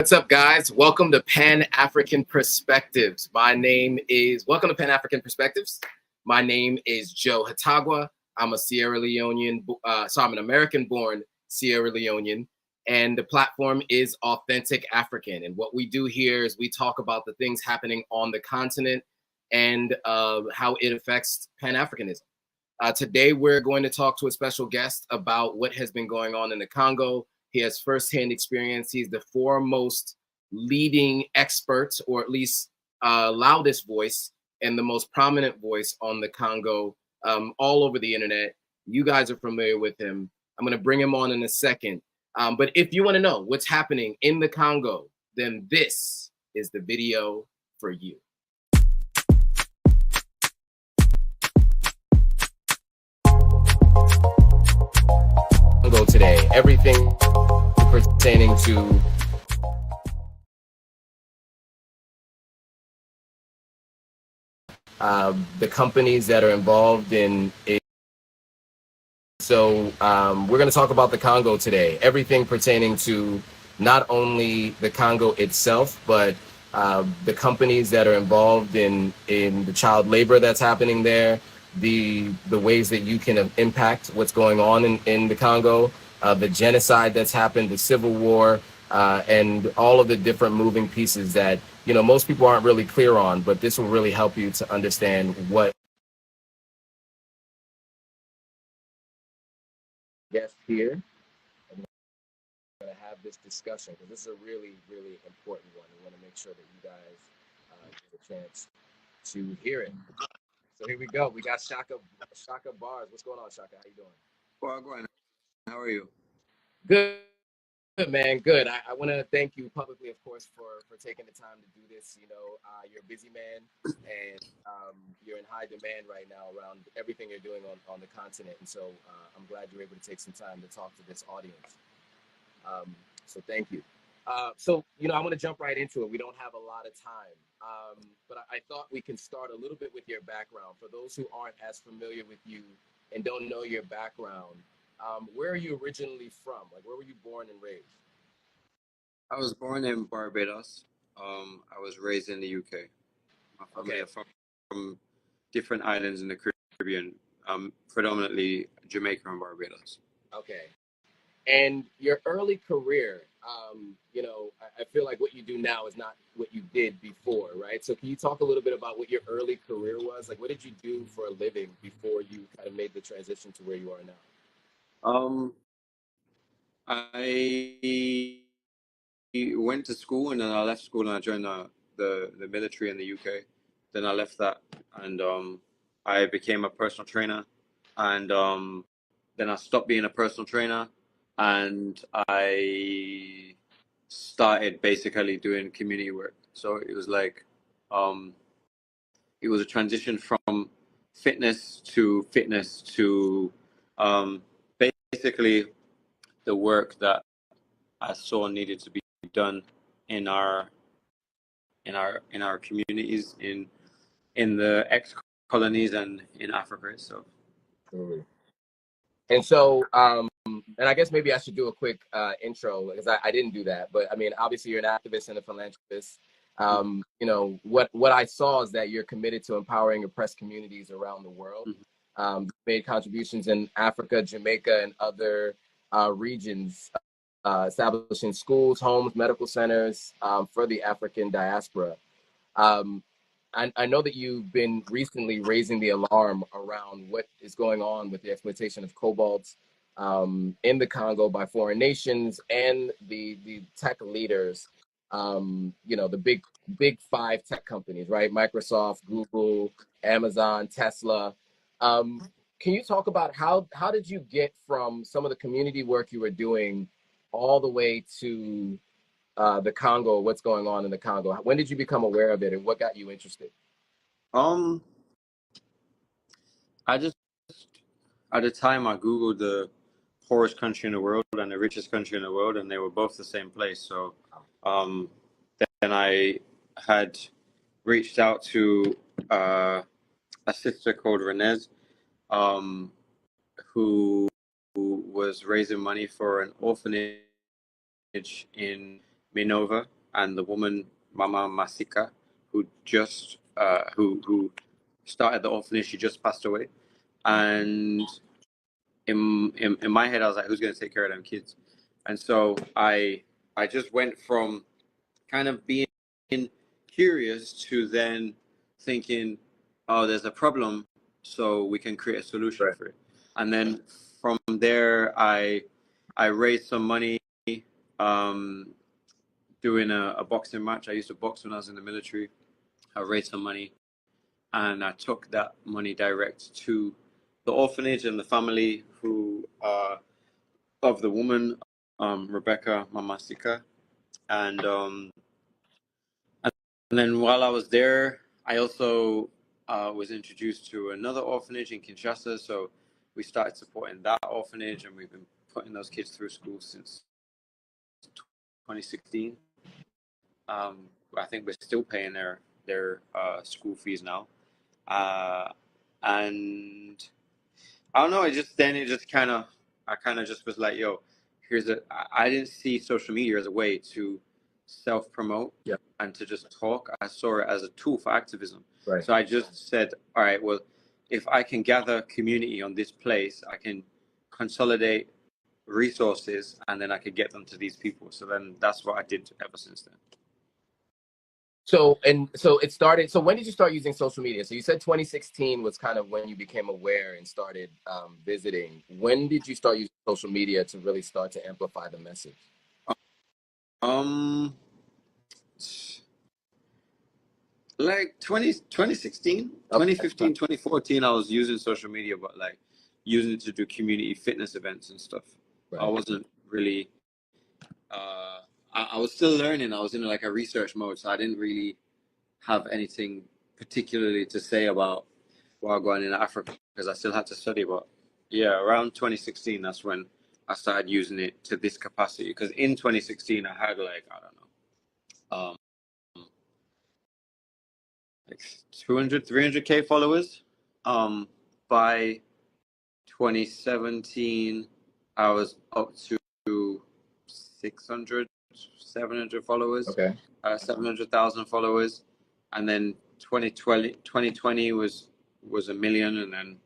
What's up, guys? Welcome to Pan-African Perspectives. Welcome to Pan-African Perspectives. My name is Joe Hatagwa. I'm a I'm an American-born Sierra Leonean, and the platform is Authentic African. And what we do here is we talk about the things happening on the continent and how it affects Pan-Africanism. Today, we're going to talk to a special guest about what has been going on in the Congo. He has firsthand experience. He's the foremost leading expert, or at least loudest voice and the most prominent voice on the Congo all over the internet. You guys are familiar with him. I'm going to bring him on in a second. But if you want to know what's happening in the Congo, then this is the video for you. Congo today, everything pertaining to the companies that are involved in it. So we're going to talk about the Congo today, everything pertaining to not only the Congo itself, but the companies that are involved in the child labor that's happening there, the ways that you can impact what's going on in the Congo, the genocide that's happened, the civil war, and all of the different moving pieces that, you know, most people aren't really clear on, but this will really help you to understand what guest here. I'm going to have this discussion because this is a really, really important one. We want to make sure that you guys get a chance to hear it. So here we go. We got CHAKABARS. What's going on, Shaka? How you doing? Well, go on. How are you? Good, man. Good. I want to thank you publicly, of course, for taking the time to do this. You know, you're a busy man, and you're in high demand right now around everything you're doing on the continent. And so I'm glad you're able to take some time to talk to this audience. So thank you. So, you know, I want to jump right into it. We don't have a lot of time, but I thought we can start a little bit with your background. For those who aren't as familiar with you and don't know your background, where are you originally from? Like, where were you born and raised? I was born in Barbados. I was raised in the UK. My family Okay. are from different islands in the Caribbean, predominantly Jamaica and Barbados. Okay. And your early career, you know, I feel like what you do now is not what you did before, right? So can you talk a little bit about what your early career was? Like, what did you do for a living before you kind of made the transition to where you are now? I went to school and then I left school and I joined the military in the UK. Then I left that and I became a personal trainer. And then I stopped being a personal trainer and I started basically doing community work. So it was like, it was a transition from fitness to um, basically the work that I saw needed to be done in our communities in the ex colonies and in Africa itself. Mhm. And so, and I guess maybe I should do a quick intro because I didn't do that. But I mean, obviously, you're an activist and a philanthropist. You know, what I saw is that you're committed to empowering oppressed communities around the world. Made contributions in Africa, Jamaica, and other regions, establishing schools, homes, medical centers for the African diaspora. Um, I know that you've been recently raising the alarm around what is going on with the exploitation of cobalt in the Congo by foreign nations and the tech leaders. You know, the big five tech companies, right? Microsoft, Google, Amazon, Tesla. Um, can you talk about how did you get from some of the community work you were doing all the way to the Congo, what's going on in the Congo? When did you become aware of it and what got you interested? Um, I just at the time I googled the poorest country in the world and the richest country in the world, and they were both the same place. So um, then I had reached out to a sister called Renez, um, who was raising money for an orphanage in Minova, and the woman Mama Masika, who just who started the orphanage. She just passed away, and in my head, I was like, who's going to take care of them kids? And so I just went from kind of being curious to then thinking, oh, there's a problem, so we can create a solution Right. for it. And then from there, I raised some money um, doing a boxing match. I used to box when I was in the military. I raised some money, and I took that money direct to the orphanage and the family who of the woman, Rebecca Mamasika, and and then while I was there, I also was introduced to another orphanage in Kinshasa. So we started supporting that orphanage, and we've been putting those kids through school since 2016. I think we're still paying their school fees now, and I don't know. It just kind of I kind of just was like, yo, I didn't see social media as a way to self promote Yeah. and to just talk. I saw it as a tool for activism. Right. So I just said, all right, well, if I can gather community on this place, I can consolidate resources, and then I could get them to these people. So then that's what I did ever since then. So it started. So when did you start using social media? So you said 2016 was kind of when you became aware and started visiting. When did you start using social media to really start to amplify the message? Um, like 2016, Okay. 2015, 2014, I was using social media, but like using it to do community fitness events and stuff. I Right. wasn't really, I was still learning. I was in like a research mode, so I didn't really have anything particularly to say about while going in Africa because I still had to study. But yeah, around 2016, that's when I started using it to this capacity. Because in 2016, I had like, I don't know, like 200, 300K followers. By 2017, I was up to 600, 700 followers, Okay. 700,000 followers. And then 2020 was a million. And then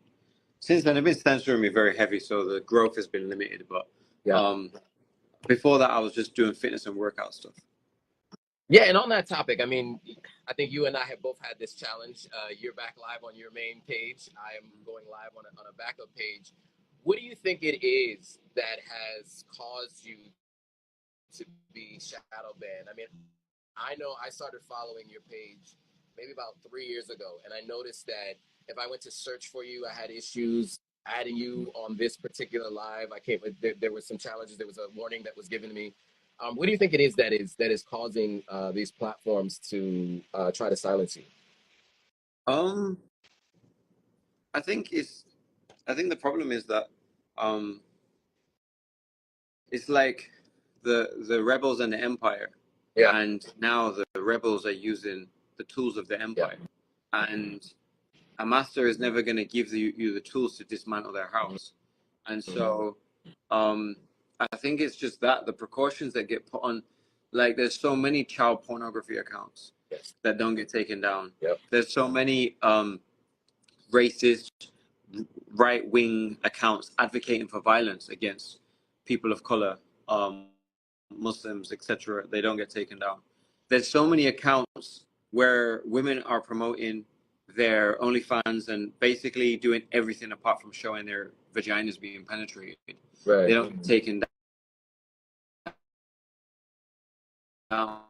since then, they've been censoring me very heavy. So the growth has been limited. But Yeah. before that, I was just doing fitness and workout stuff. Yeah, and on that topic, I mean, I think you and I have both had this challenge. You're back live on your main page. I am going live on a backup page. What do you think it is that has caused you to be shadow banned? I mean, I know I started following your page maybe about 3 years ago, and I noticed that if I went to search for you, I had issues adding you on this particular live. I came there were some challenges. There was a warning that was given to me. What do you think it is that is causing these platforms to try to silence you? Um, I think the problem is that um, it's like the rebels and the empire, Yeah, and now the rebels are using the tools of the yeah, empire, and a master is never going to give you the tools to dismantle their house, and so um, I think it's just that the precautions that get put on, like there's so many child pornography accounts yes, that don't get taken down. yep, There's so many racist right wing accounts advocating for violence against people of color, Muslims, etc. They don't get taken down. There's so many accounts where women are promoting their OnlyFans and basically doing everything apart from showing their vaginas being penetrated. right. They don't get taken down.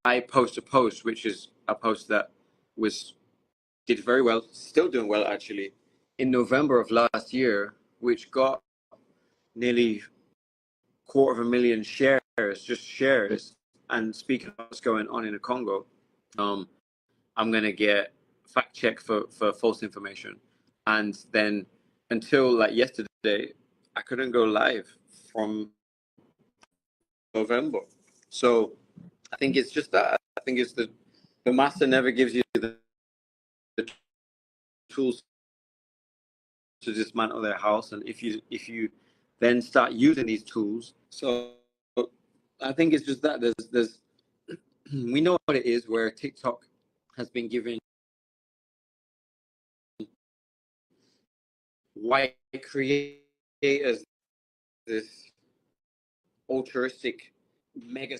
I post a post, which is a post that was did very well, still doing well actually, in November of last year, which got nearly 250,000 shares, just shares. And speaking of what's going on in the Congo, I'm gonna get fact check for false information, and then until like yesterday, I couldn't go live from November. So I think it's just that. I think it's the master never gives you the tools to dismantle their house. And if you then start using these tools, so I think it's just that there's we know what it is, where TikTok has been giving white creators this altruistic mega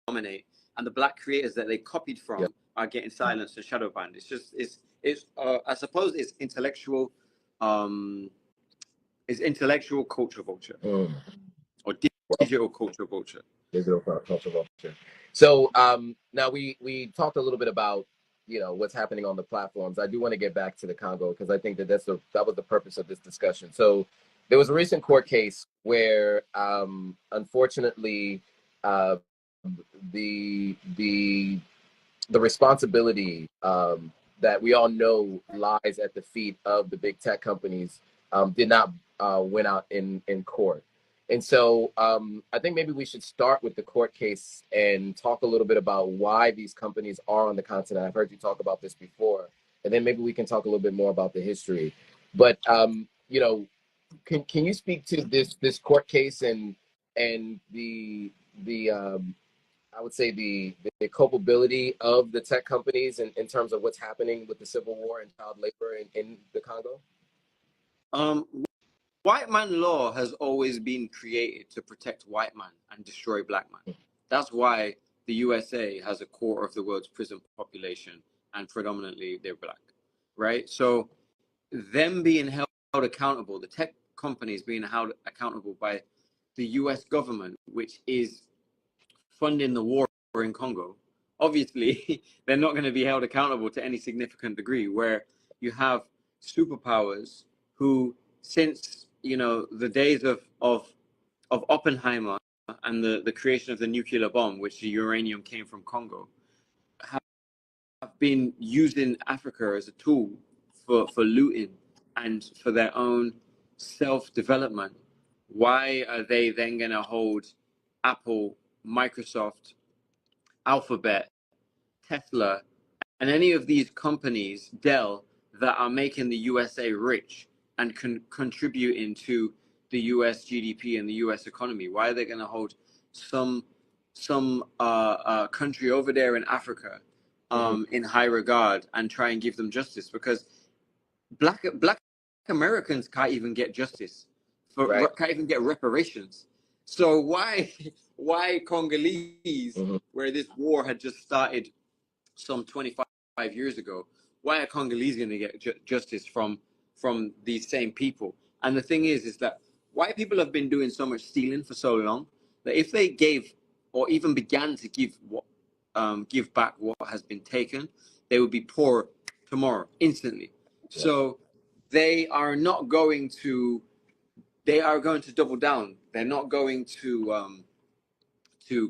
dominate, and the black creators that they copied from are getting silenced and shadow banned. It's just it's I suppose it's intellectual culture vulture or digital culture vulture. Digital culture vulture. So now we talked a little bit about what's happening on the platforms. I do want to get back to the Congo because I think that that was the purpose of this discussion. So there was a recent court case where unfortunately the the the responsibility that we all know lies at the feet of the big tech companies did not win out in court. And so I think maybe we should start with the court case and talk a little bit about why these companies are on the continent. I've heard you talk about this before, and then maybe we can talk a little bit more about the history. But can you speak to this court case and the I would say the culpability of the tech companies in terms of what's happening with the civil war and child labor in the Congo? White man law has always been created to protect white man and destroy black man. That's why the USA has a quarter of the world's prison population, and predominantly they're black, right? So them being held accountable, the tech companies being held accountable by the US government, which is funding the war in Congo, obviously they're not going to be held accountable to any significant degree, where you have superpowers who, since the days of Oppenheimer and the creation of the nuclear bomb, which the uranium came from Congo, have been using Africa as a tool for looting and for their own self-development. Why are they then going to hold Apple, Microsoft, Alphabet, Tesla, and any of these companies, Dell, that are making the USA rich and contributing to the US GDP and the US economy? Why are they going to hold some country over there in Africa in high regard and try and give them justice? Because black Americans can't even get justice, can't even get reparations. So why Congolese, where this war had just started some 25 years ago, why are Congolese going to get justice from these same people? And the thing is that white people have been doing so much stealing for so long that if they gave or even began to give back what has been taken, they would be poor tomorrow instantly. Yeah. So they are going to double down. They're not going to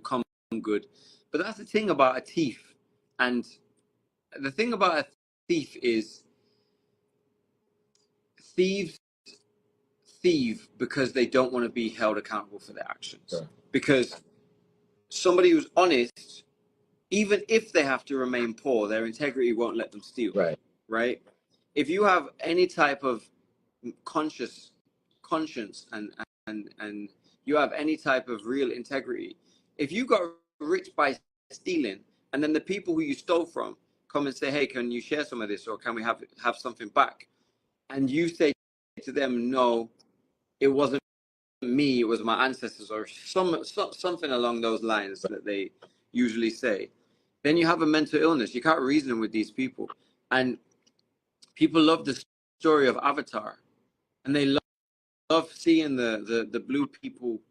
come good. But that's the thing about a thief. And the thing about a thief is thieves thieve because they don't want to be held accountable for their actions. Sure. Because somebody who's honest, even if they have to remain poor, their integrity won't let them steal. Right? If you have any type of conscience and you have any type of real integrity, if you got rich by stealing and then the people who you stole from come and say, hey, can you share some of this, or can we have something back? And you say to them, no, it wasn't me, it was my ancestors, or something along those lines that they usually say, then you have a mental illness. You can't reason with these people. And people love the story of Avatar, and they love seeing the blue people,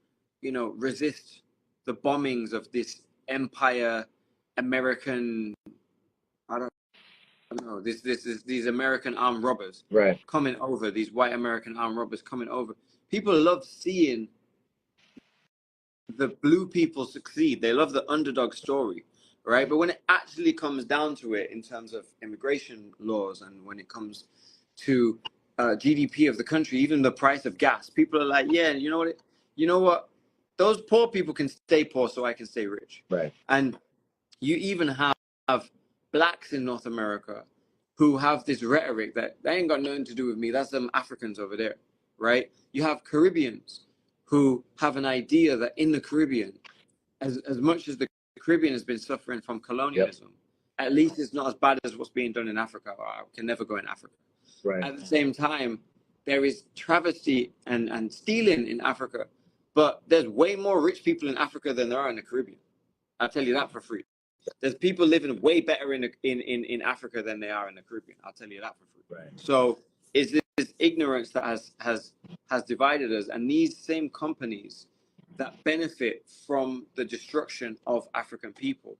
resist the bombings of this empire American, I don't know, these American armed robbers coming over, these white American armed robbers coming over. People love seeing the blue people succeed. They love the underdog story, right? But when it actually comes down to it, in terms of immigration laws, and when it comes to GDP of the country, even the price of gas, people are like, yeah, you know what? Those poor people can stay poor so I can stay rich. Right. And You even have blacks in North America who have this rhetoric that they ain't got nothing to do with me. That's them Africans over there, right? You have Caribbeans who have an idea that in the Caribbean, as much as the Caribbean has been suffering from colonialism, at least it's not as bad as what's being done in Africa. Or I can never go in Africa. Right. At the same time, there is travesty and stealing in Africa, but there's way more rich people in Africa than there are in the Caribbean. I'll tell you that for free. There's people living way better in Africa than they are in the Caribbean. I'll tell you that for free. Right. So is this ignorance that has divided us, and these same companies that benefit from the destruction of African people.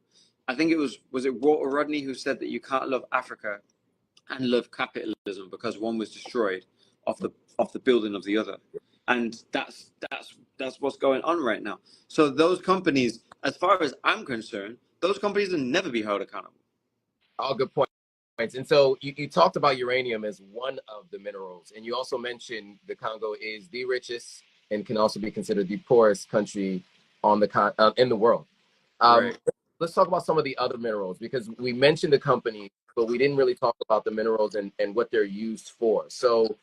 I think it was it Walter Rodney who said that you can't love Africa and love capitalism because one was destroyed off the building of the other, and that's what's going on right now. So those companies, as far as I'm concerned, those companies will never be held accountable. All good points. And so you talked about uranium as one of the minerals, and you also mentioned the Congo is the richest and can also be considered the poorest country on the in the world. Right. Let's talk about some of the other minerals, because we mentioned the company, but we didn't really talk about the minerals and what they're used for. So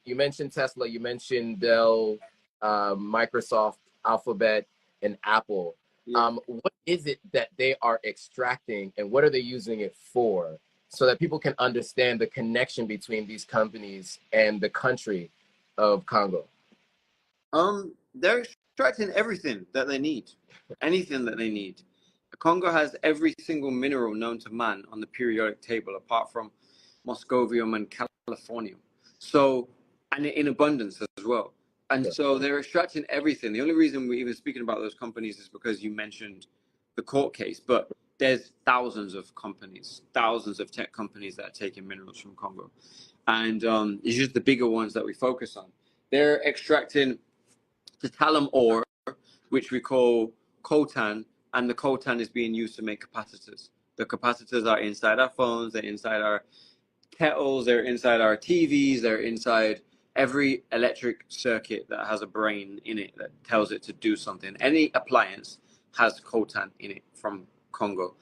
you mentioned Tesla, you mentioned Dell, Microsoft, Alphabet, and Apple. Yeah. What is it that they are extracting, and what are they using it for, so that people can understand the connection between these companies and the country of Congo? They're extracting everything that they need, anything that they need. Congo has every single mineral known to man on the periodic table, apart from moscovium and californium. So, and in abundance as well. And so they're extracting everything. The only reason we're even speaking about those companies is because you mentioned the court case, but there's thousands of companies, thousands of tech companies that are taking minerals from Congo. And it's just the bigger ones that we focus on. They're extracting the talum ore, which we call coltan, and the coltan is being used to make capacitors. The capacitors are inside our phones, they're inside our kettles, they're inside our TVs, they're inside every electric circuit that has a brain in it that tells it to do something. Any appliance has coltan in it from Congo.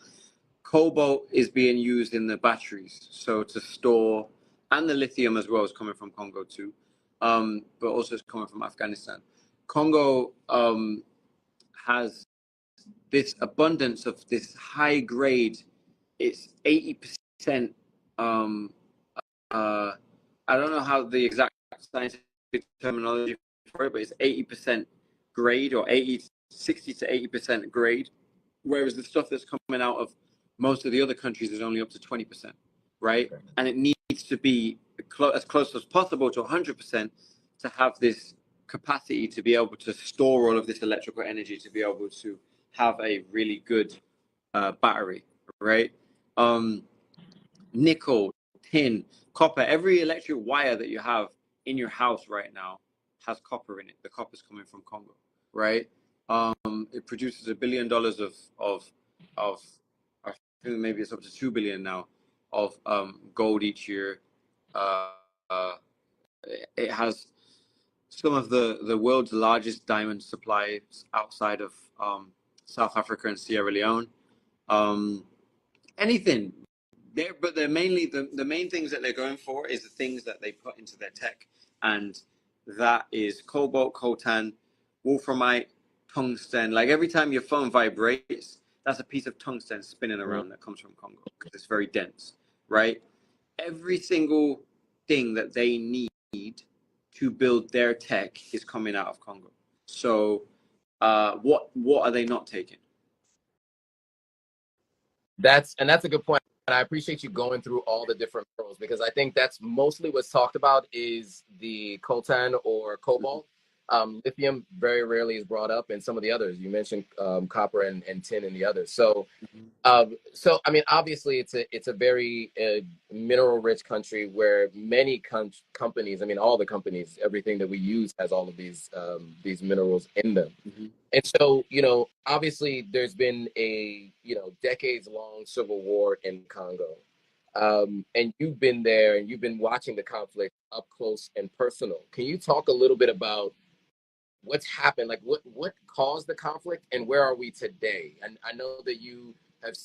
Cobalt is being used in the batteries, so to store, and the lithium as well is coming from Congo too, but also it's coming from Afghanistan. Congo has this abundance of this high grade. It's 80%. I don't know how the exact scientific terminology for it, but it's 80% grade, or 60 to 80% grade, whereas the stuff that's coming out of most of the other countries is only up to 20%, right? And it needs to be as close as possible to 100% to have this capacity to be able to store all of this electrical energy, to be able to have a really good battery, right? Nickel, tin, copper, every electric wire that you have in your house right now has copper in it. The copper's coming from Congo, right? It produces $1 billion of I think maybe it's up to 2 billion now of gold each year. Uh, uh, it has some of the world's largest diamond supplies outside of South Africa and Sierra Leone. Anything. But they're mainly the main things that they're going for is the things that they put into their tech, and that is cobalt, coltan, wolframite, tungsten. Like every time your phone vibrates, that's a piece of tungsten spinning around that comes from Congo because it's very dense, right? Every single thing that they need to build their tech is coming out of Congo. So, what are they not taking? That's a good point. And I appreciate you going through all the different minerals, because I think that's mostly what's talked about is the coltan or cobalt. Lithium very rarely is brought up, and some of the others. You mentioned copper and tin and the others. So I mean, obviously, it's a very mineral-rich country where many companies, I mean, all the companies, everything that we use has all of these minerals in them. And so, obviously, there's been a decades-long civil war in Congo, and you've been there and you've been watching the conflict up close and personal. Can you talk a little bit about what's happened, like what caused the conflict, and where are we today? And I know that you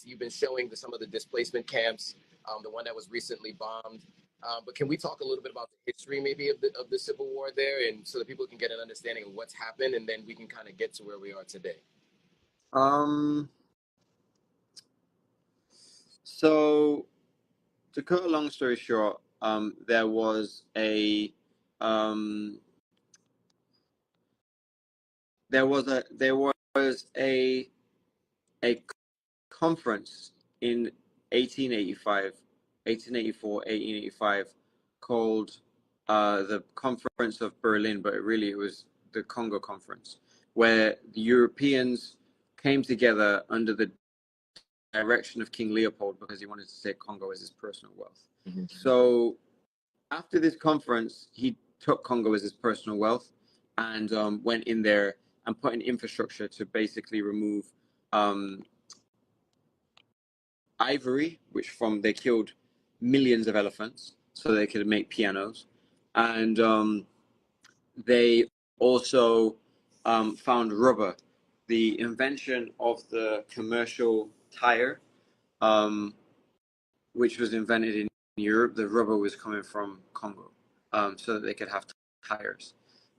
you've been showing some of the displacement camps, the one that was recently bombed. But can we talk a little bit about the history maybe of the Civil War there, and so that people can get an understanding of what's happened, and then we can kind of get to where we are today? So to cut a long story short, there was a um, there was a conference in 1885, 1884, 1885, called the Conference of Berlin, but it was the Congo Conference, where the Europeans came together under the direction of King Leopold because he wanted to take Congo as his personal wealth. Mm-hmm. So after this conference, he took Congo as his personal wealth and went in there and put in infrastructure to basically remove ivory, which they killed millions of elephants so they could make pianos. And they also found rubber, the invention of the commercial tire, which was invented in Europe. The rubber was coming from Congo, so that they could have tires.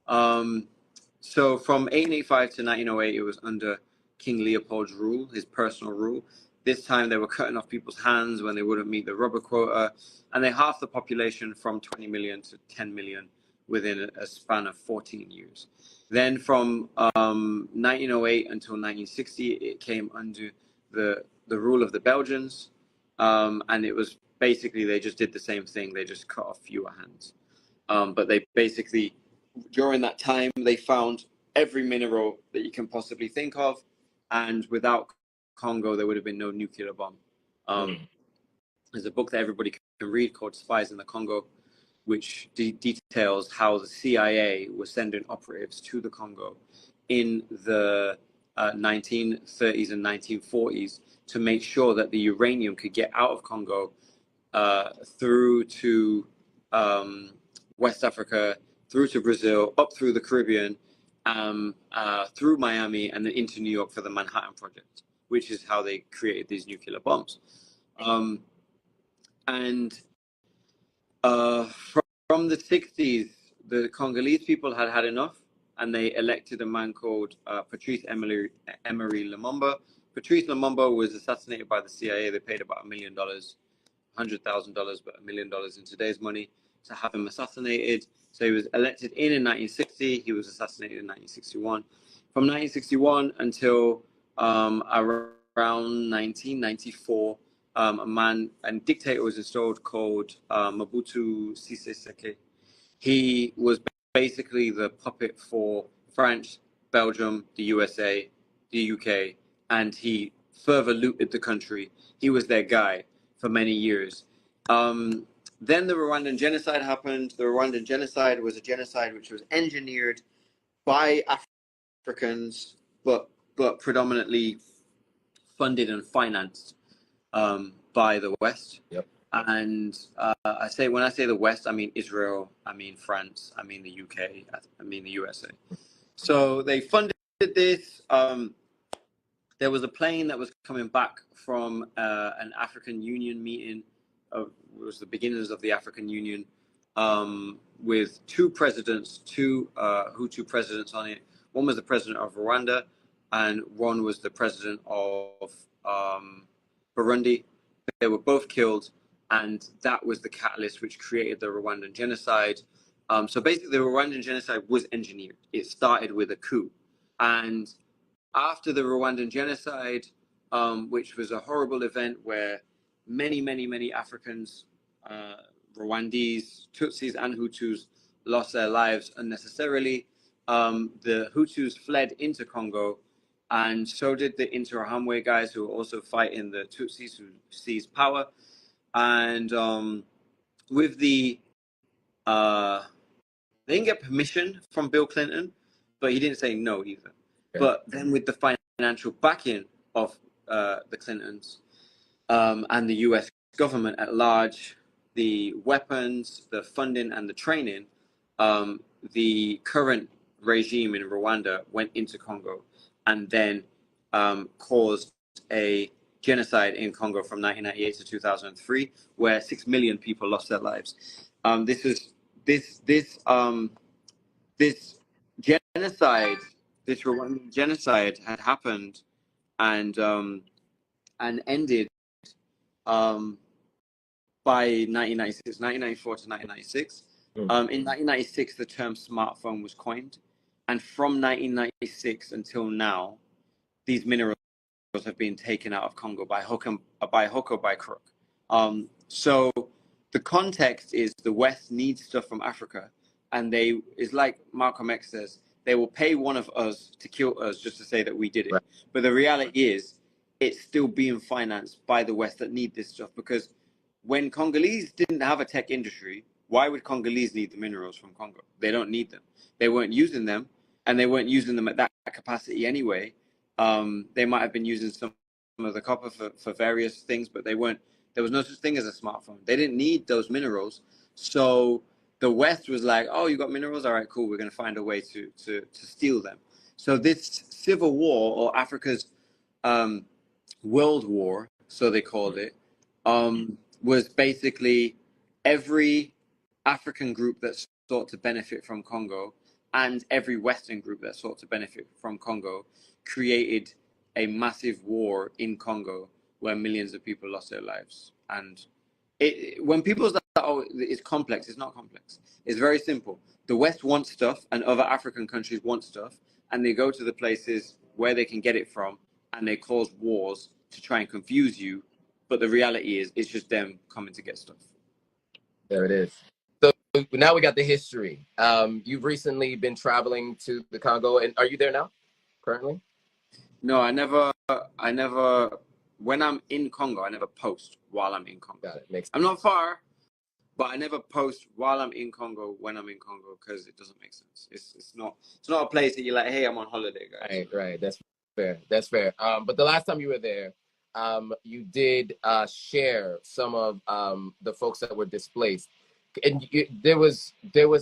So from 1885 to 1908, it was under King Leopold's rule, his personal rule. This time they were cutting off people's hands when they wouldn't meet the rubber quota, and they halved the population from 20 million to 10 million within a span of 14 years. Then from 1908 until 1960, it came under the rule of the Belgians, and it was basically, they just did the same thing. They just cut off fewer hands. But they basically, during that time, they found every mineral that you can possibly think of, and without Congo, there would have been no nuclear bomb. There's a book that everybody can read called Spies in the Congo, which details how the CIA was sending operatives to the Congo in the 1930s and 1940s to make sure that the uranium could get out of Congo through to West Africa, through to Brazil, up through the Caribbean, through Miami, and then into New York for the Manhattan Project, which is how they created these nuclear bombs. From the 60s, the Congolese people had had enough, and they elected a man called Patrice Emery Lumumba. Patrice Lumumba was assassinated by the CIA. They paid about $1 million, $100,000, but $1 million in today's money, to have him assassinated. So he was elected in 1960. He was assassinated in 1961. From 1961 until around 1994, a dictator was installed called Mobutu Sese Seke. He was basically the puppet for France, Belgium, the USA, the UK, and he further looted the country. He was their guy for many years. Then the Rwandan genocide happened. The Rwandan genocide was a genocide which was engineered by Africans, but predominantly funded and financed by the West. Yep. And when I say the West, I mean Israel, I mean France, I mean the UK, I mean the USA. So they funded this. There was a plane that was coming back from an African Union meeting. It was the beginnings of the African Union, with two Hutu presidents on it. One was the president of Rwanda, and one was the president of Burundi. They were both killed, and that was the catalyst which created the Rwandan genocide. So basically, the Rwandan genocide was engineered. It started with a coup. And after the Rwandan genocide, which was a horrible event where many Africans, Rwandese, Tutsis, and Hutus lost their lives unnecessarily, the Hutus fled into Congo, and so did the Interahamwe guys, who were also fighting the Tutsis who seized power. And with the they didn't get permission from Bill Clinton, but he didn't say no either. Okay. But then with the financial backing of the Clintons and the US government at large, the weapons, the funding, and the training, the current regime in Rwanda went into Congo and then caused a genocide in Congo from 1998 to 2003, where 6 million people lost their lives. This genocide, this Rwandan genocide, had happened and ended um, by 1996, 1994 to 1996. In 1996, the term smartphone was coined, and from 1996 until now, these minerals have been taken out of Congo by hook or by crook. So the context is the West needs stuff from Africa, and it's like Malcolm X says, they will pay one of us to kill us just to say that we did it. Right. But the reality is, it's still being financed by the West that need this stuff, because when Congolese didn't have a tech industry, why would Congolese need the minerals from Congo? They don't need them. They weren't using them, and they weren't using them at that capacity anyway. They might have been using some of the copper for various things, but there was no such thing as a smartphone. They didn't need those minerals. So the West was like, oh, you got minerals? All right, cool. We're going to find a way to steal them. So this civil war, or Africa's world war, so they called it, was basically every African group that sought to benefit from Congo and every Western group that sought to benefit from Congo created a massive war in Congo where millions of people lost their lives. And when people say, oh, it's complex, it's not complex. It's very simple. The West wants stuff and other African countries want stuff, and they go to the places where they can get it from, and they cause wars to try and confuse you. But the reality is, it's just them coming to get stuff. There it is. So now we got the history. You've recently been traveling to the Congo, and are you there now, currently? No, I never. When I'm in Congo, I never post while I'm in Congo. Got it. Makes sense. I'm not far, but I never post while I'm in Congo when I'm in Congo, because it doesn't make sense. It's not a place that you're like, hey, I'm on holiday, guys. Right. That's fair. That's fair. But the last time you were there, you did share some of the folks that were displaced, and there was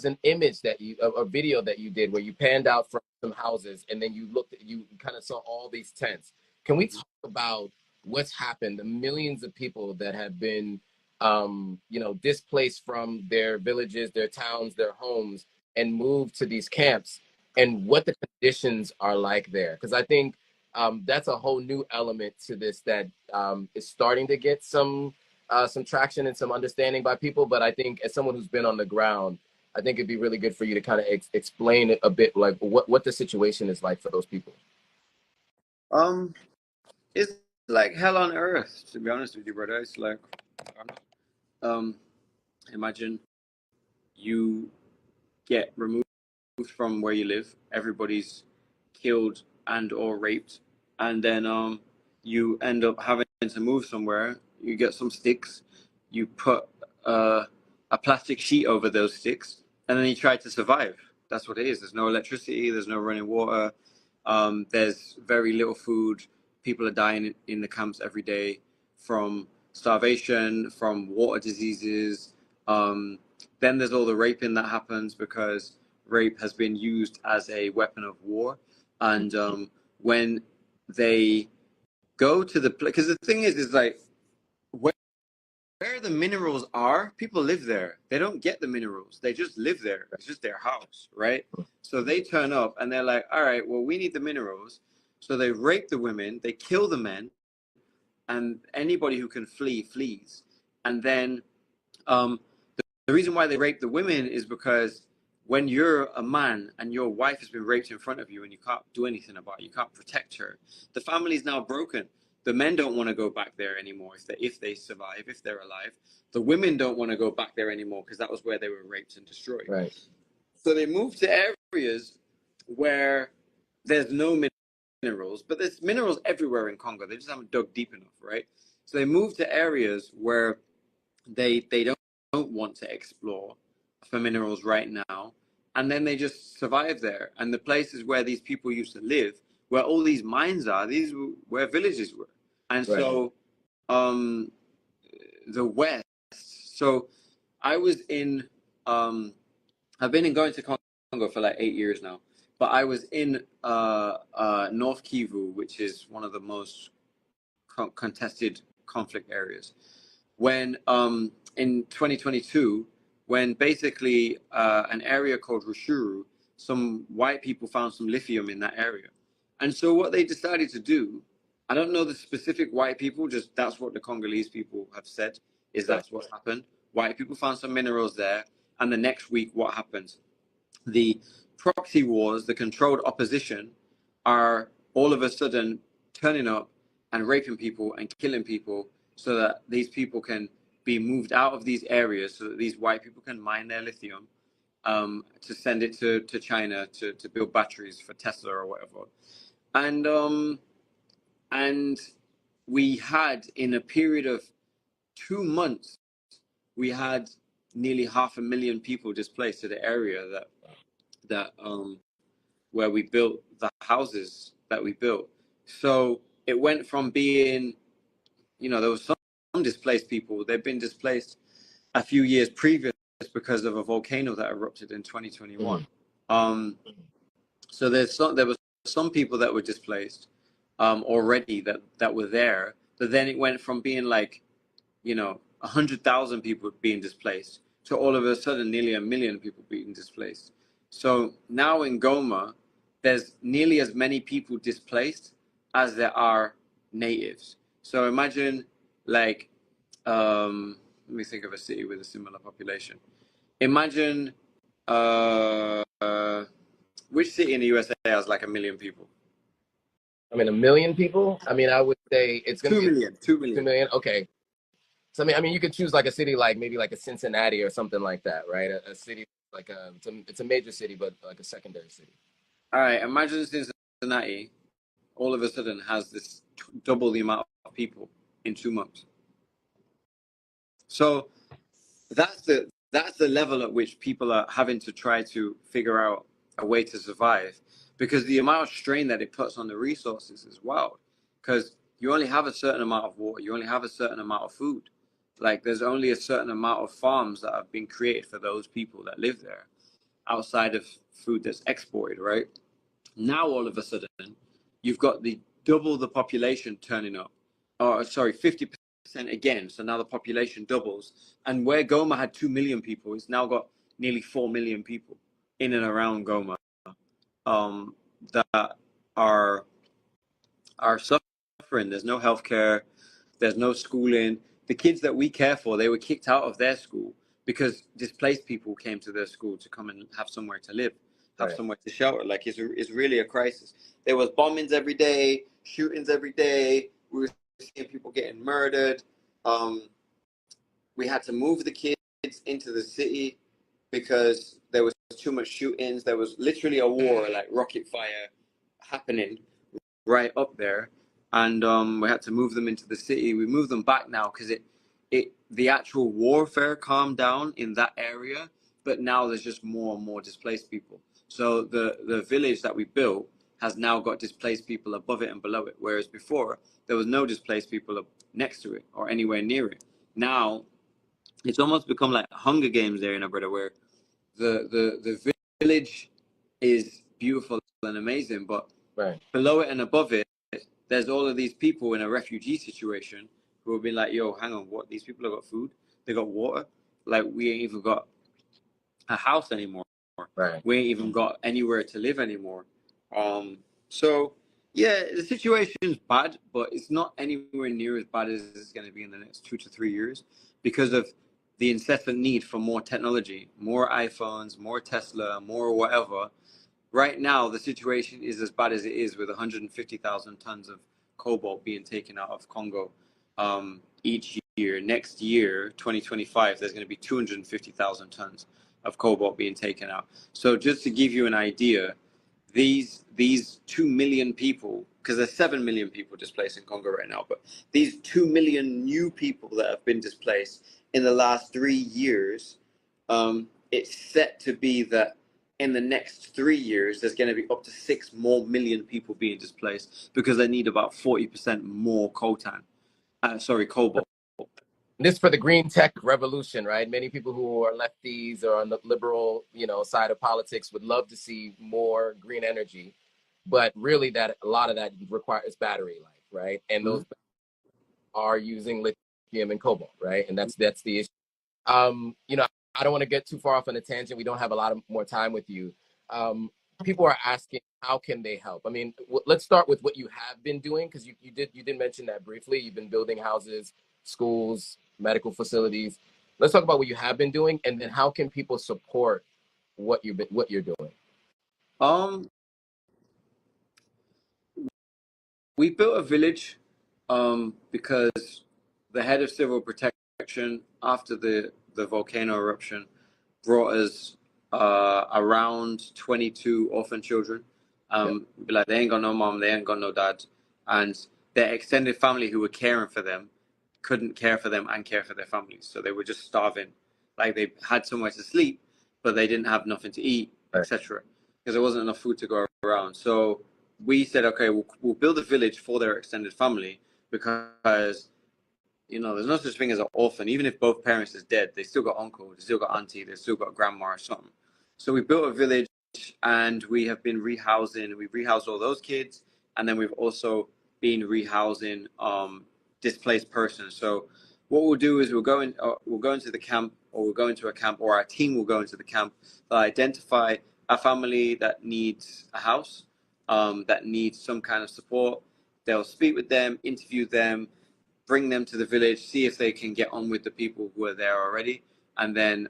an image that a video that you did where you panned out from some houses, and then you kind of saw all these tents. Can we talk about what's happened? The millions of people that have been displaced from their villages, their towns, their homes, and moved to these camps, and what the conditions are like there. Because I think that's a whole new element to this that is starting to get some traction and some understanding by people. But I think as someone who's been on the ground, I think it'd be really good for you to kind of explain it a bit, like what the situation is like for those people. It's like hell on earth, to be honest with you, brother. It's like, imagine you get removed from where you live, everybody's killed and or raped, and then you end up having to move somewhere. You get some sticks, you put a plastic sheet over those sticks, and then you try to survive. That's what it is. There's no electricity, there's no running water, there's very little food. People are dying in the camps every day from starvation, from water diseases. Then there's all the raping that happens, because rape has been used as a weapon of war. And when they go to the place, because the thing is like, where the minerals are, people live there. They don't get the minerals. They just live there. It's just their house, right? So they turn up and they're like, all right, well, we need the minerals. So they rape the women, they kill the men, and anybody who can flee, flees. And then the reason why they rape the women is because when you're a man and your wife has been raped in front of you and you can't do anything about it, you can't protect her, the family is now broken. The men don't want to go back there anymore if they survive, if they're alive. The women don't want to go back there anymore because that was where they were raped and destroyed. Right. So they move to areas where there's no minerals, but there's minerals everywhere in Congo. They just haven't dug deep enough, right? So they move to areas where they don't want to explore for minerals right now, and then they just survive there. And the places where these people used to live, where all these mines are, these were where villages were. And right. So the West, so I was in I've been going to Congo for like 8 years now, but I was in North Kivu, which is one of the most contested conflict areas. When in 2022, when basically an area called Rushuru, some white people found some lithium in that area. And so what they decided to do, I don't know the specific white people, just that's what the Congolese people have said, is that's what happened. White people found some minerals there, and the next week what happens? The proxy wars, the controlled opposition, are all of a sudden turning up and raping people and killing people so that these people can be moved out of these areas so that these white people can mine their lithium to send it to China to build batteries for Tesla or whatever. And we had, in a period of 2 months, we had nearly 500,000 people displaced to the area that where we built the houses that we built. So it went from being, there was some displaced people. They've been displaced a few years previous because of a volcano that erupted in 2021. So there was some people that were displaced already that were there. But then it went from being like, 100,000 people being displaced to all of a sudden nearly 1 million people being displaced. So now in Goma, there's nearly as many people displaced as there are natives. So imagine let me think of a city with a similar population. Imagine which city in the USA has like 1 million people? I mean, 1 million people. I mean, I would say it's going to be 2 million. 2 million. Okay. So I mean, you could choose like a city, like maybe like a Cincinnati or something like that, right? A city like it's a major city, but like a secondary city. All right. Imagine Cincinnati all of a sudden has this double the amount of people in 2 months. So that's the level at which people are having to try to figure out a way to survive, because the amount of strain that it puts on the resources is wild. Because you only have a certain amount of water, you only have a certain amount of food. Like there's only a certain amount of farms that have been created for those people that live there, outside of food that's exported, right? Now all of a sudden, you've got the double the population turning up. 50% again. So now the population doubles. And where Goma had 2 million people, it's now got nearly 4 million people in and around Goma that are suffering. There's no healthcare. There's no schooling. The kids that we care for, they were kicked out of their school because displaced people came to their school to come and have somewhere to live, have somewhere to shelter. Like it's really a crisis. There was bombings every day, shootings every day. We were seeing people getting murdered. We had to move the kids into the city because there was too much shootings. There was literally a war, like rocket fire, happening right up there, and we had to move them into the city. We moved them back now because the actual warfare calmed down in that area, but now there's just more and more displaced people. So the village that we built has now got displaced people above it and below it, whereas before there was no displaced people up next to it or anywhere near it. Now it's almost become like Hunger Games there, brother, where the village is beautiful and amazing, but below it and above it, there's all of these people in a refugee situation who will be like, yo, hang on, what? These people have got food, they got water, like we ain't even got a house anymore. We ain't even got anywhere to live anymore. So yeah, the situation's bad, but it's not anywhere near as bad as it's going to be in the next 2 to 3 years because of the incessant need for more technology, more iPhones, more Tesla, more whatever. Right now, the situation is as bad as it is, with 150,000 tons of cobalt being taken out of Congo each year. Next year, 2025, there's going to be 250,000 tons of cobalt being taken out. So just to give you an idea, these 2 million people, because there's 7 million people displaced in Congo right now, but these 2 million new people that have been displaced in the last 3 years, it's set to be that in the next 3 years, there's going to be up to 6 more million people being displaced because they need about 40% more cobalt. This for the green tech revolution, right? Many people who are lefties or on the liberal, side of politics would love to see more green energy, but really that a lot of that requires battery life, right? And those are using lithium and cobalt, right? And that's the issue. You know, I don't want to get too far off on a tangent. We don't have a lot of more time with you. People are asking, how can they help? I mean, let's start with what you have been doing, because you did mention that briefly. You've been building houses, schools, medical facilities. Let's talk about what you have been doing, and then how can people support what you're doing? We built a village because the head of civil protection after the volcano eruption brought us around 22 orphan children. Like, they ain't got no mom, they ain't got no dad, and their extended family who were caring for them couldn't care for them and care for their families, so they were just starving. Like, they had somewhere to sleep, but they didn't have nothing to eat, etc., because there wasn't enough food to go around. So we said, okay, we'll build a village for their extended family, because, you know, there's no such thing as an orphan. Even if both parents is dead, they still got uncle, they still got auntie, they still got grandma or something. So we built a village, and we have been rehousing. We've rehoused all those kids, and then we've also been rehousing displaced persons. So what we'll do is we'll go into the camp, or we'll go into a camp, or our team will go into the camp. They'll identify a family that needs a house, that needs some kind of support. They'll speak with them, interview them, bring them to the village, see if they can get on with the people who are there already, and then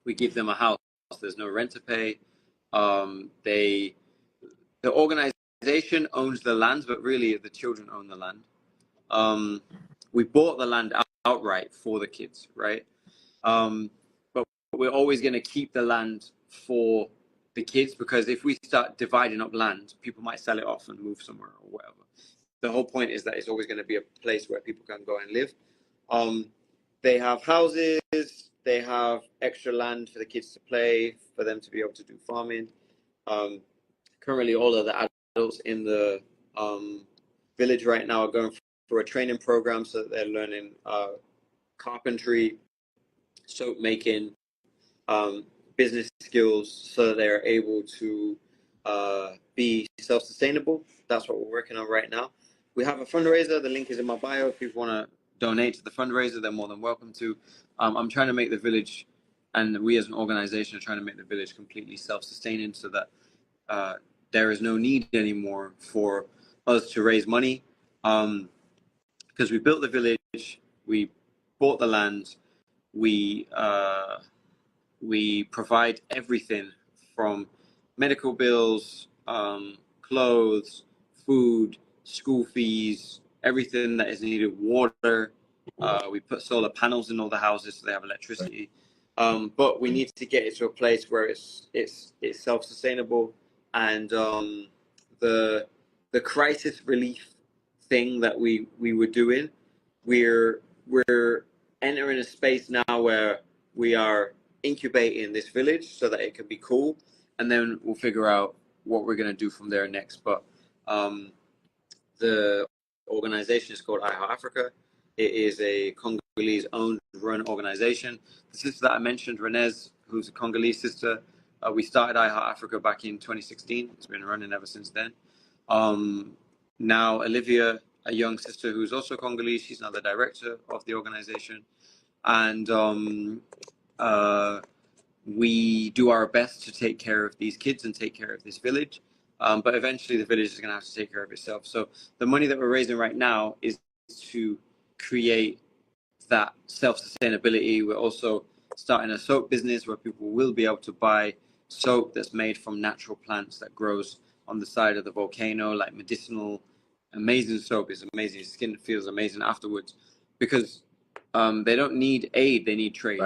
we give them a house. There's no rent to pay. The organization owns the land, but really the children own the land. We bought the land outright for the kids, right? But we're always going to keep the land for the kids, because if we start dividing up land, people might sell it off and move somewhere or whatever. The whole point is that it's always going to be a place where people can go and live. They have houses, they have extra land for the kids to play, for them to be able to do farming. Currently, all of the adults in the village right now are going through a training program, so that they're learning carpentry, soap making, business skills, so that they're able to be self-sustainable. That's what we're working on right now. We have a fundraiser. The link is in my bio. If people want to donate to the fundraiser, they're more than welcome to. I'm trying to make the village, and we as an organization are trying to make the village completely self-sustaining, so that there is no need anymore for us to raise money, because we built the village, we bought the land, we provide everything from medical bills, clothes, food, school fees, everything that is needed, water. We put solar panels in all the houses so they have electricity. But we need to get it to a place where it's self-sustainable, and the crisis relief thing that we were doing, we're entering a space now where we are incubating this village so that it can be cool, and then we'll figure out what we're going to do from there next. But the organization is called iHeart Africa. It is a Congolese owned run organization. The sister that I mentioned, Renez, who's a Congolese sister, we started iHeart Africa back in 2016. It's been running ever since then. Now Olivia, a young sister who's also Congolese, she's now the director of the organization. And we do our best to take care of these kids and take care of this village. But eventually the village is going to have to take care of itself. So the money that we're raising right now is to create that self-sustainability. We're also starting a soap business where people will be able to buy soap that's made from natural plants that grows on the side of the volcano, like medicinal, amazing soap. Is amazing. Your skin feels amazing afterwards, because they don't need aid, they need trade,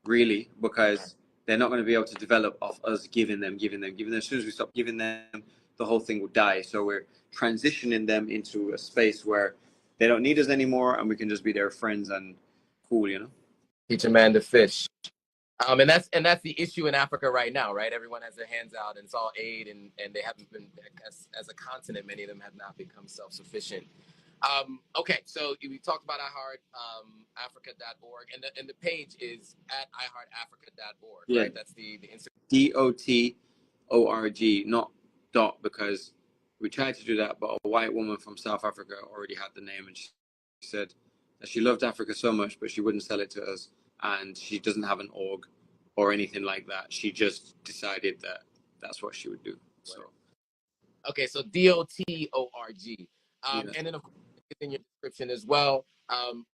really, because they're not going to be able to develop off us giving them. As soon as we stop giving them, the whole thing will die. So we're transitioning them into a space where they don't need us anymore, and we can just be their friends and cool, you know. Teach a man to fish. And that's the issue in Africa right now, right? Everyone has their hands out, and it's all aid, and they haven't been, as a continent, many of them have not become self-sufficient. Okay, so we talked about iHeart Africa.org, and the page is at iHeartAfrica.org, Yeah. right? That's the DOTORG, not dot, because we tried to do that, but a white woman from South Africa already had the name, and she said that she loved Africa so much, but she wouldn't sell it to us, and she doesn't have an org or anything like that. She just decided that that's what she would do. So okay, so DOTORG. yeah. And then of course it's in your description as well.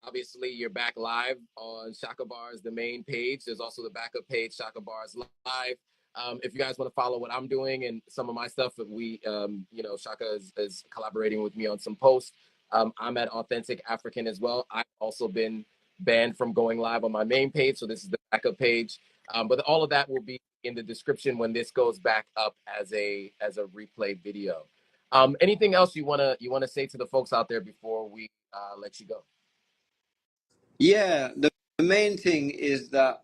Obviously you're back live on CHAKABARS, the main page. There's also the backup page, CHAKABARS Live. If you guys want to follow what I'm doing and some of my stuff, we, you know, Shaka is collaborating with me on some posts. I'm at Authentic African as well. I've also been banned from going live on my main page, so this is the backup page. But all of that will be in the description when this goes back up as a replay video. Anything else you wanna say to the folks out there before we let you go? Yeah, the main thing is that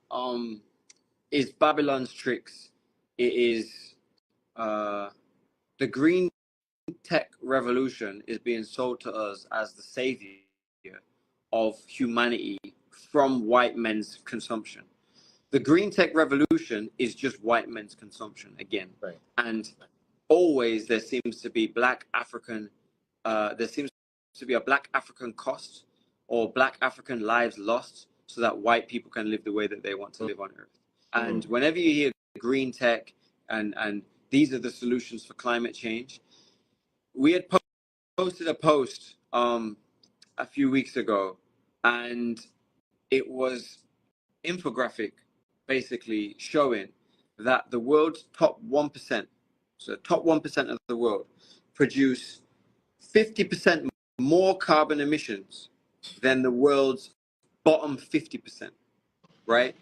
is Babylon's tricks. It is the green tech revolution is being sold to us as the savior of humanity from white men's consumption. The green tech revolution is just white men's consumption again. Right. And always there seems to be black African, there seems to be a black African cost or black African lives lost so that white people can live the way that they want to live on earth. And whenever you hear green tech and these are the solutions for climate change, we had posted a post a few weeks ago, and it was infographic basically showing that the world's top 1%, so the top 1% of the world, produce 50% more carbon emissions than the world's bottom 50%, right?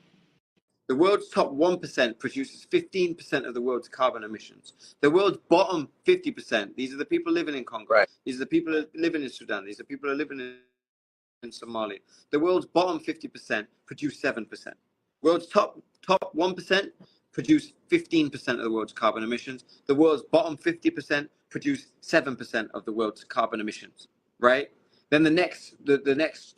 The world's top 1% produces 15% of the world's carbon emissions. The world's bottom 50%, these are the people living in Congo. Right. These are the people living in Sudan. These are people who are living in Somalia. The world's bottom 50% produce 7%. World's top 1% produce 15% of the world's carbon emissions. The world's bottom 50% produce 7% of the world's carbon emissions, right? Then the next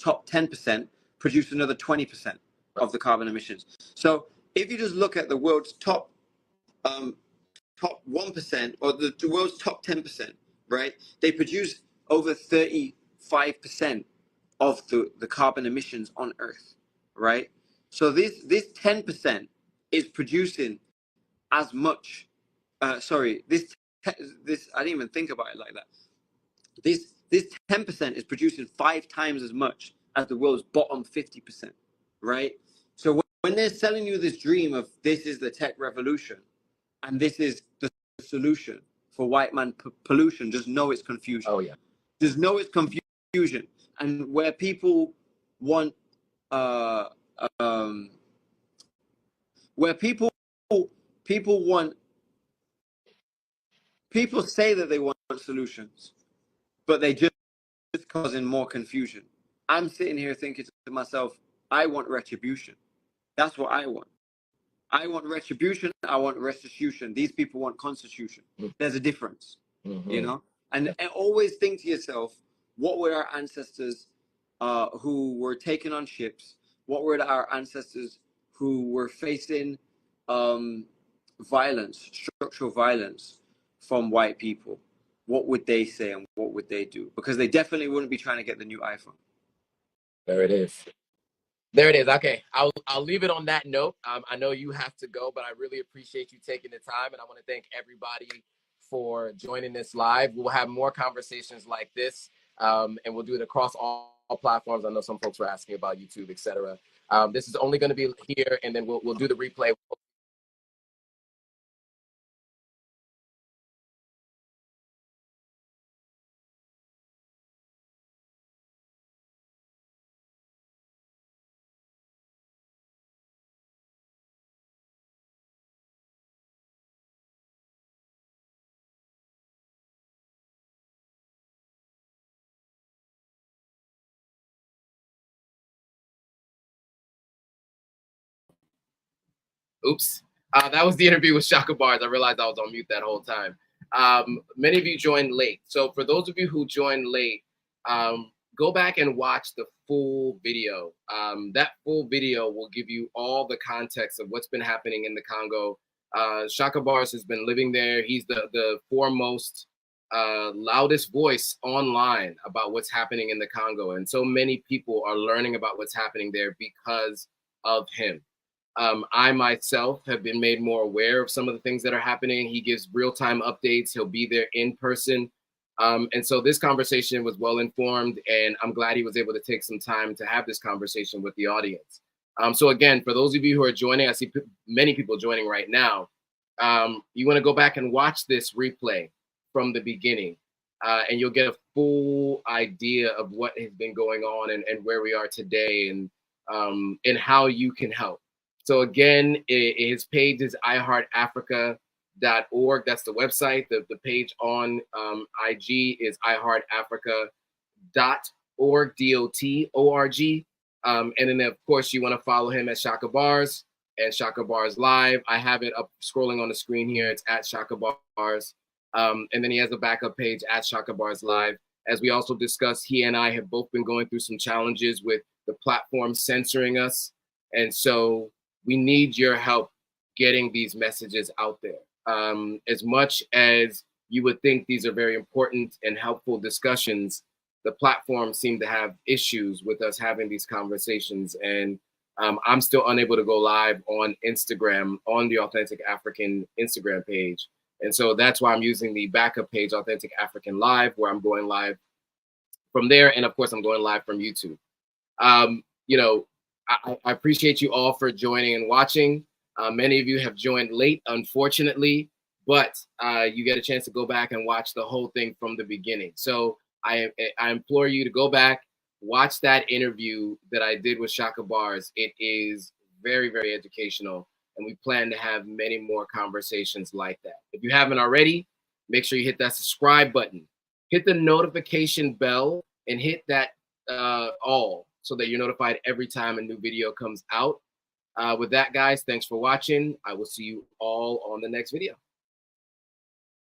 top 10% produce another 20% of the carbon emissions. So if you just look at the world's top 1% or the world's top 10%, right? They produce over 35% of the carbon emissions on Earth, right? So this 10% is producing as much. This I didn't even think about it like that. This 10% is producing 5 times as much as the world's bottom 50%, right? So when they're selling you this dream of this is the tech revolution and this is the solution for white man pollution, just know it's confusion. Oh yeah. Just know it's confusion. And where people want where people want people say that they want solutions, but they just causing more confusion. I'm sitting here thinking to myself, I want retribution. That's what I want. I want retribution. I want restitution. These people want constitution. There's a difference, you know? And always think to yourself, what were our ancestors who were taken on ships? What were our ancestors who were facing violence, structural violence from white people? What would they say and what would they do? Because they definitely wouldn't be trying to get the new iPhone. There it is. There it is. Okay, I'll leave it on that note. I know you have to go, but I really appreciate you taking the time, and I want to thank everybody for joining this live. We'll have more conversations like this, and we'll do it across all platforms. I know some folks were asking about YouTube, etc. This is only going to be here, and then we'll do the replay. Oops. That was the interview with CHAKABARS. I realized I was on mute that whole time. Many of you joined late. So for those of you who joined late, go back and watch the full video. That full video will give you all the context of what's been happening in the Congo. CHAKABARS has been living there. He's the foremost loudest voice online about what's happening in the Congo. And so many people are learning about what's happening there because of him. I myself have been made more aware of some of the things that are happening. He gives real-time updates. He'll be there in person. And so this conversation was well informed, and I'm glad he was able to take some time to have this conversation with the audience. So again, for those of you who are joining, I see many people joining right now. You want to go back and watch this replay from the beginning, and you'll get a full idea of what has been going on and where we are today, and how you can help. So again, his page is iHeartAfrica.org. That's the website. The page on IG is iHeartAfrica.org, DOT-ORG. And then, of course, you want to follow him at CHAKABARS and CHAKABARS Live. I have it up scrolling on the screen here. It's at CHAKABARS. And then he has a backup page at CHAKABARS Live. As we also discussed, he and I have both been going through some challenges with the platform censoring us. And so we need your help getting these messages out there. As much as you would think these are very important and helpful discussions, the platforms seem to have issues with us having these conversations. And I'm still unable to go live on Instagram, on the Authentic African Instagram page. And so that's why I'm using the backup page, Authentic African Live, where I'm going live from there. And of course, I'm going live from YouTube. You know, I appreciate you all for joining and watching. Many of you have joined late, unfortunately, but you get a chance to go back and watch the whole thing from the beginning. So I implore you to go back, watch that interview that I did with CHAKABARS. It is very, very educational, and we plan to have many more conversations like that. If you haven't already, make sure you hit that subscribe button, hit the notification bell, and hit that all, so that you're notified every time a new video comes out. With that, guys, thanks for watching. I will see you all on the next video.